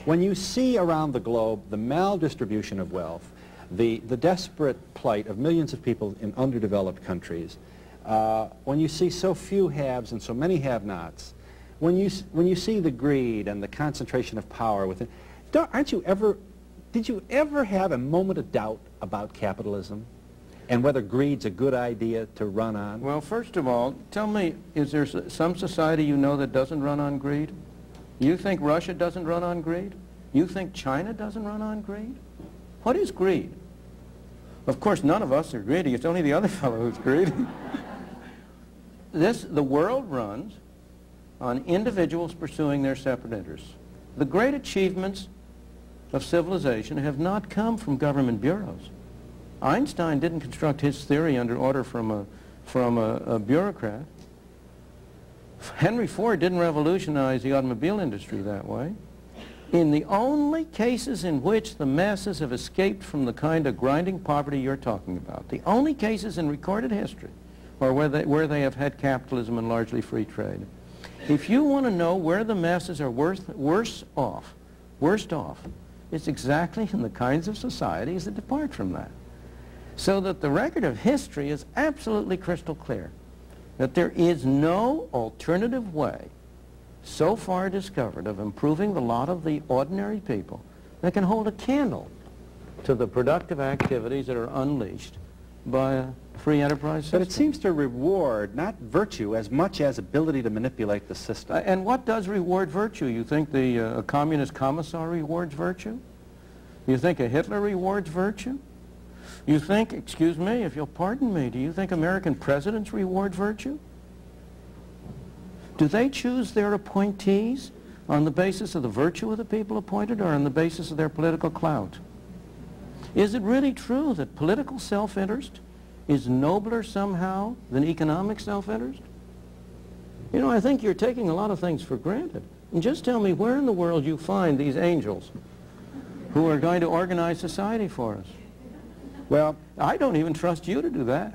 When you see around the globe the maldistribution of wealth, the desperate plight of millions of people in underdeveloped countries, when you see so few haves and so many have-nots, when you see the greed and the concentration of power within, did you ever have a moment of doubt about capitalism and whether greed's a good idea to run on? Well, first of all, tell me, is there some society you know that doesn't run on greed? You think Russia doesn't run on greed? You think China doesn't run on greed? What is greed? Of course, none of us are greedy. It's only the other fellow who's greedy. The world runs on individuals pursuing their separate interests. The great achievements of civilization have not come from government bureaus. Einstein didn't construct his theory under order from a bureaucrat. Henry Ford didn't revolutionize the automobile industry that way. In the only cases in which the masses have escaped from the kind of grinding poverty you're talking about, the only cases in recorded history are where they have had capitalism and largely free trade. If you want to know where the masses are worst off, it's exactly in the kinds of societies that depart from that. So that the record of history is absolutely crystal clear, that there is no alternative way so far discovered of improving the lot of the ordinary people that can hold a candle to the productive activities that are unleashed by a free enterprise system. But it seems to reward not virtue as much as ability to manipulate the system. And what does reward virtue? You think a communist commissar rewards virtue? You think a Hitler rewards virtue? You think, excuse me, if you'll pardon me, do you think American presidents reward virtue? Do they choose their appointees on the basis of the virtue of the people appointed or on the basis of their political clout? Is it really true that political self-interest is nobler somehow than economic self-interest? You know, I think you're taking a lot of things for granted. And just tell me where in the world you find these angels who are going to organize society for us. Well, I don't even trust you to do that.